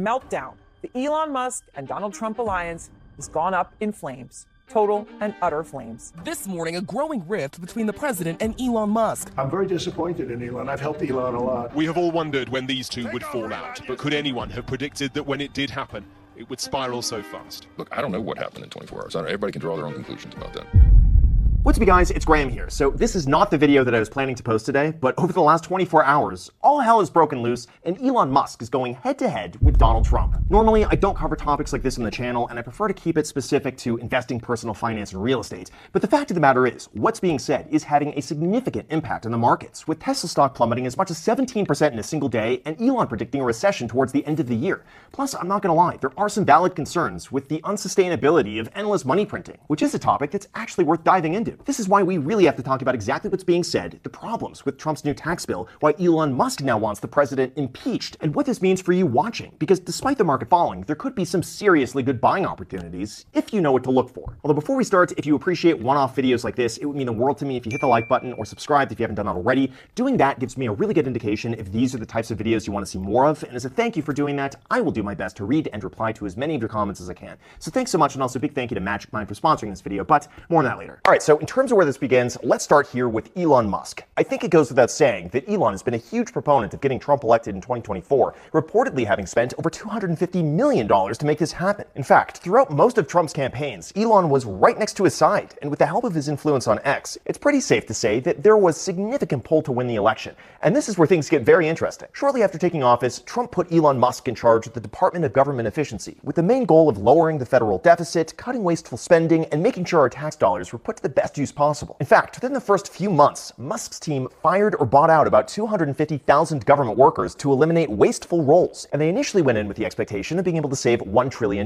meltdown. The Elon Musk and Donald Trump alliance has gone up in flames. Total and utter flames. This morning, a growing rift between the president and Elon Musk. I'm very disappointed in Elon. I've helped Elon a lot. We have all wondered when these two would fall out, but could anyone have predicted that when it did happen, it would spiral so fast? Look, I don't know what happened in 24 hours. Everybody can draw their own conclusions about that. What's up, you guys? It's Graham here. So this is not the video that I was planning to post today, but over the last 24 hours, all hell has broken loose and Elon Musk is going head-to-head with Donald Trump. Normally, I don't cover topics like this on the channel, and I prefer to keep it specific to investing, personal finance, and real estate. But the fact of the matter is, what's being said is having a significant impact on the markets, with Tesla stock plummeting as much as 17% in a single day, and Elon predicting a recession towards the end of the year. Plus, I'm not gonna lie, there are some valid concerns with the unsustainability of endless money printing, which is a topic that's actually worth diving into. This is why we really have to talk about exactly what's being said, the problems with Trump's new tax bill, why Elon Musk now wants the president impeached, and what this means for you watching. Because despite the market falling, there could be some seriously good buying opportunities if you know what to look for. Although before we start, if you appreciate one-off videos like this, it would mean the world to me if you hit the like button or subscribe if you haven't done that already. Doing that gives me a really good indication if these are the types of videos you want to see more of, and as a thank you for doing that, I will do my best to read and reply to as many of your comments as I can. So thanks so much, and also a big thank you to Magic Mind for sponsoring this video, but more on that later. Alright, so in terms of where this begins, let's start here with Elon Musk. I think it goes without saying that Elon has been a huge proponent of getting Trump elected in 2024, reportedly having spent over $250 million to make this happen. In fact, throughout most of Trump's campaigns, Elon was right next to his side, and with the help of his influence on X, it's pretty safe to say that there was significant pull to win the election. And this is where things get very interesting. Shortly after taking office, Trump put Elon Musk in charge of the Department of Government Efficiency, with the main goal of lowering the federal deficit, cutting wasteful spending, and making sure our tax dollars were put to the best use possible. In fact, within the first few months, Musk's team fired or bought out about 250,000 government workers to eliminate wasteful roles, and they initially went in with the expectation of being able to save $1 trillion.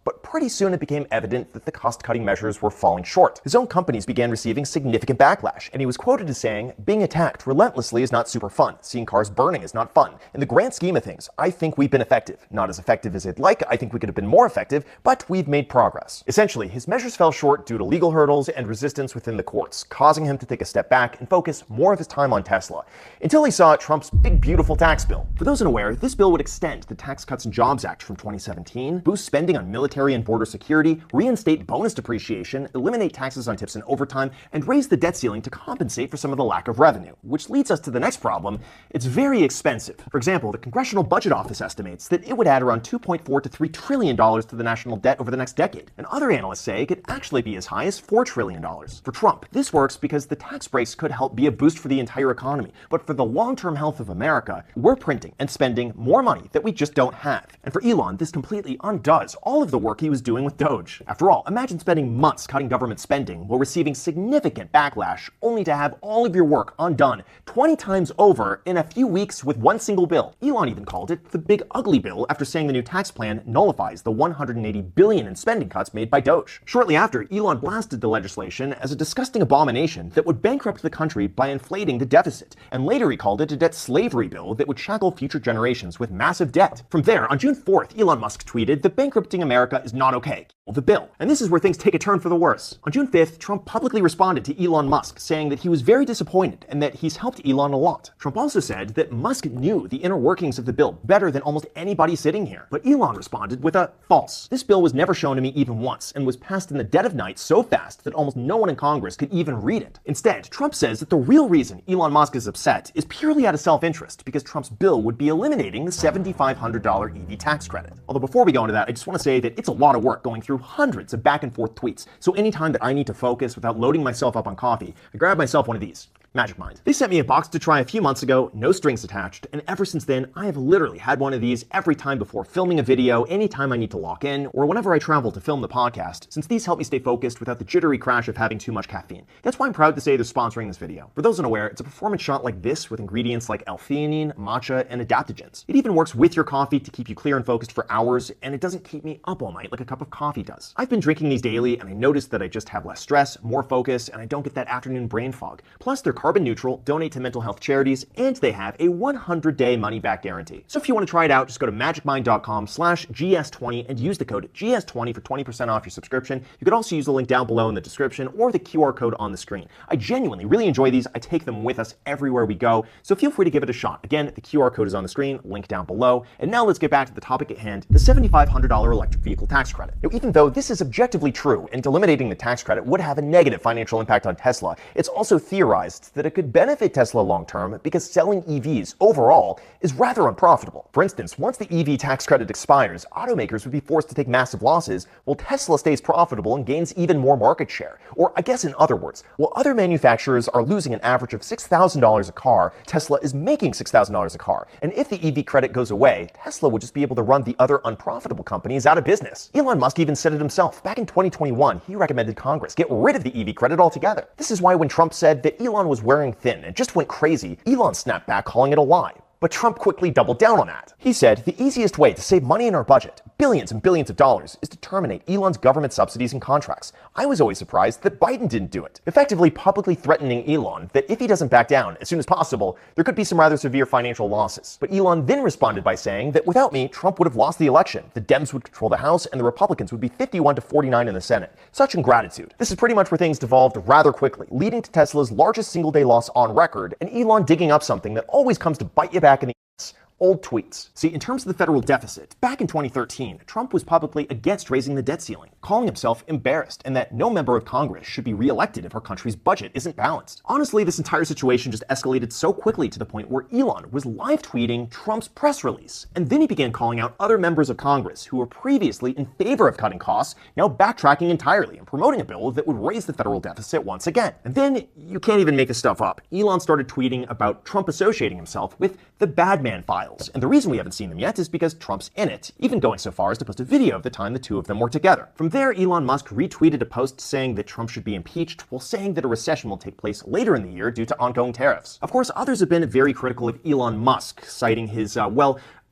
But pretty soon it became evident that the cost-cutting measures were falling short. His own companies began receiving significant backlash, and he was quoted as saying, "Being attacked relentlessly is not super fun. Seeing cars burning is not fun. In the grand scheme of things, I think we've been effective. Not as effective as I'd like, I think we could have been more effective, but we've made progress." Essentially, his measures fell short due to legal hurdles and resistance within the courts, causing him to take a step back and focus more of his time on Tesla, until he saw Trump's big beautiful tax bill. For those unaware, this bill would extend the Tax Cuts and Jobs Act from 2017, boost spending on military and border security, reinstate bonus depreciation, eliminate taxes on tips and overtime, and raise the debt ceiling to compensate for some of the lack of revenue. Which leads us to the next problem: it's very expensive. For example, the Congressional Budget Office estimates that it would add around $2.4 to $3 trillion to the national debt over the next decade, and other analysts say it could actually be as high as $4 trillion. For Trump, this works because the tax breaks could help be a boost for the entire economy, but for the long-term health of America, we're printing and spending more money that we just don't have. And for Elon, this completely undoes all of the work he was doing with Doge. After all, imagine spending months cutting government spending while receiving significant backlash, only to have all of your work undone 20 times over in a few weeks with one single bill. Elon even called it the big ugly bill after saying the new tax plan nullifies the $180 billion in spending cuts made by Doge. Shortly after, Elon blasted the legislation as a disgusting abomination that would bankrupt the country by inflating the deficit, and later he called it a debt slavery bill that would shackle future generations with massive debt. From there, on June 4th, Elon Musk tweeted that bankrupting America is not okay. The bill. And this is where things take a turn for the worse. On June 5th, Trump publicly responded to Elon Musk, saying that he was very disappointed and that he's helped Elon a lot. Trump also said that Musk knew the inner workings of the bill better than almost anybody sitting here. But Elon responded with a false. This bill was never shown to me even once and was passed in the dead of night so fast that almost no one in Congress could even read it. Instead, Trump says that the real reason Elon Musk is upset is purely out of self-interest, because Trump's bill would be eliminating the $7,500 EV tax credit. Although before we go into that, I just want to say that it's a lot of work going through hundreds of back and forth tweets. So anytime that I need to focus without loading myself up on coffee, I grab myself one of these. Magic Mind. They sent me a box to try a few months ago, no strings attached, and ever since then, I have literally had one of these every time before filming a video, anytime I need to lock in, or whenever I travel to film the podcast, since these help me stay focused without the jittery crash of having too much caffeine. That's why I'm proud to say they're sponsoring this video. For those unaware, it's a performance shot like this with ingredients like L-theanine, matcha, and adaptogens. It even works with your coffee to keep you clear and focused for hours, and it doesn't keep me up all night like a cup of coffee does. I've been drinking these daily, and I noticed that I just have less stress, more focus, and I don't get that afternoon brain fog. Plus, they're carbon neutral, donate to mental health charities, and they have a 100-day money-back guarantee. So if you want to try it out, just go to magicmind.com/GS20 and use the code GS20 for 20% off your subscription. You could also use the link down below in the description or the QR code on the screen. I genuinely really enjoy these. I take them with us everywhere we go, so feel free to give it a shot. Again, the QR code is on the screen, link down below. And now let's get back to the topic at hand, the $7,500 electric vehicle tax credit. Now, even though this is objectively true and eliminating the tax credit would have a negative financial impact on Tesla, it's also theorized that it could benefit Tesla long-term because selling EVs overall is rather unprofitable. For instance, once the EV tax credit expires, automakers would be forced to take massive losses while Tesla stays profitable and gains even more market share. Or I guess in other words, while other manufacturers are losing an average of $6,000 a car, Tesla is making $6,000 a car. And if the EV credit goes away, Tesla would just be able to run the other unprofitable companies out of business. Elon Musk even said it himself. Back in 2021, he recommended Congress get rid of the EV credit altogether. This is why when Trump said that Elon was wearing thin and just went crazy, Elon snapped back calling it a lie. But Trump quickly doubled down on that. He said, the easiest way to save money in our budget, billions and billions of dollars, is to terminate Elon's government subsidies and contracts. I was always surprised that Biden didn't do it, effectively publicly threatening Elon that if he doesn't back down as soon as possible, there could be some rather severe financial losses. But Elon then responded by saying that without me, Trump would have lost the election, the Dems would control the House, and the Republicans would be 51-49 in the Senate. Such ingratitude. This is pretty much where things devolved rather quickly, leading to Tesla's largest single-day loss on record, and Elon digging up something that always comes to bite you back in the ass. Old tweets. See, in terms of the federal deficit, back in 2013, Trump was publicly against raising the debt ceiling, calling himself embarrassed and that no member of Congress should be reelected if our country's budget isn't balanced. Honestly, this entire situation just escalated so quickly to the point where Elon was live tweeting Trump's press release, and then he began calling out other members of Congress who were previously in favor of cutting costs, now backtracking entirely and promoting a bill that would raise the federal deficit once again. And then, you can't even make this stuff up, Elon started tweeting about Trump associating himself with the Bad Man Files. And the reason we haven't seen them yet is because Trump's in it, even going so far as to post a video of the time the two of them were together. From there, Elon Musk retweeted a post saying that Trump should be impeached while saying that a recession will take place later in the year due to ongoing tariffs. Of course, others have been very critical of Elon Musk, citing his,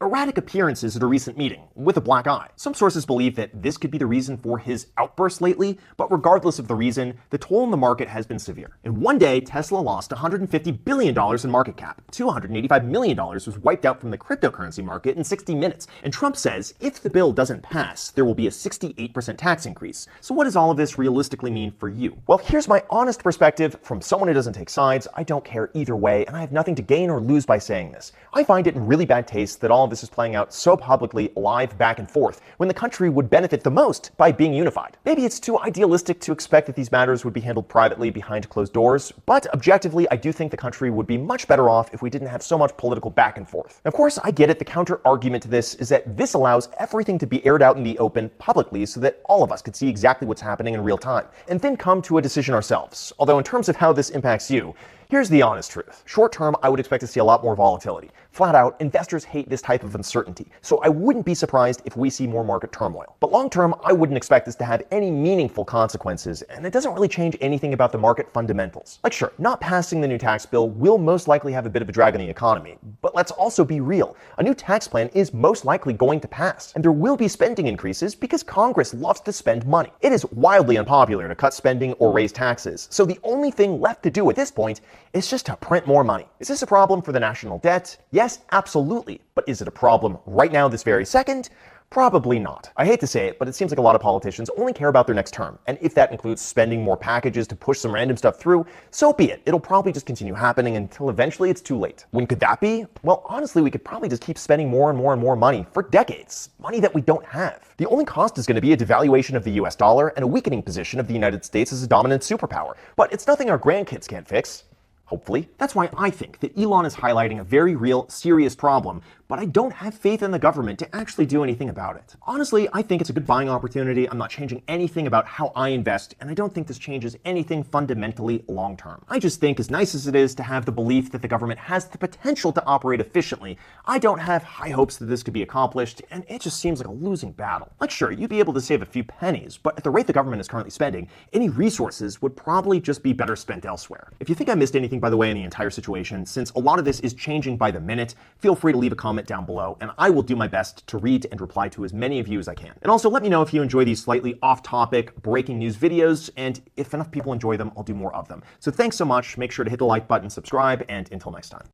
erratic appearances at a recent meeting with a black eye. Some sources believe that this could be the reason for his outburst lately, but regardless of the reason, the toll on the market has been severe. In one day, Tesla lost $150 billion in market cap. $285 million was wiped out from the cryptocurrency market in 60 minutes. And Trump says if the bill doesn't pass, there will be a 68% tax increase. So what does all of this realistically mean for you? Well, here's my honest perspective from someone who doesn't take sides. I don't care either way, and I have nothing to gain or lose by saying this. I find it in really bad taste that all of this is playing out so publicly, live, back and forth, when the country would benefit the most by being unified. Maybe it's too idealistic to expect that these matters would be handled privately behind closed doors, but objectively, I do think the country would be much better off if we didn't have so much political back and forth. Of course, I get it. The counter argument to this is that this allows everything to be aired out in the open publicly so that all of us could see exactly what's happening in real time, and then come to a decision ourselves. Although in terms of how this impacts you, here's the honest truth. Short term, I would expect to see a lot more volatility. Flat out, investors hate this type of uncertainty, so I wouldn't be surprised if we see more market turmoil. But long term, I wouldn't expect this to have any meaningful consequences, and it doesn't really change anything about the market fundamentals. Like sure, not passing the new tax bill will most likely have a bit of a drag on the economy, but let's also be real. A new tax plan is most likely going to pass, and there will be spending increases because Congress loves to spend money. It is wildly unpopular to cut spending or raise taxes, so the only thing left to do at this point is just to print more money. Is this a problem for the national debt? Yes, absolutely. But is it a problem right now, this very second? Probably not. I hate to say it, but it seems like a lot of politicians only care about their next term. And if that includes spending more packages to push some random stuff through, so be it. It'll probably just continue happening until eventually it's too late. When could that be? Well, honestly, we could probably just keep spending more and more and more money for decades. Money that we don't have. The only cost is going to be a devaluation of the US dollar and a weakening position of the United States as a dominant superpower. But it's nothing our grandkids can't fix. Hopefully. That's why I think that Elon is highlighting a very real, serious problem, but I don't have faith in the government to actually do anything about it. Honestly, I think it's a good buying opportunity. I'm not changing anything about how I invest, and I don't think this changes anything fundamentally long term. I just think as nice as it is to have the belief that the government has the potential to operate efficiently, I don't have high hopes that this could be accomplished, and it just seems like a losing battle. Like sure, you'd be able to save a few pennies, but at the rate the government is currently spending, any resources would probably just be better spent elsewhere. If you think I missed anything, by the way, in the entire situation, since a lot of this is changing by the minute, feel free to leave a comment comment down below, and I will do my best to read and reply to as many of you as I can. And also let me know if you enjoy these slightly off-topic breaking news videos, and if enough people enjoy them, I'll do more of them. So thanks so much. Make sure to hit the like button, subscribe, and until next time.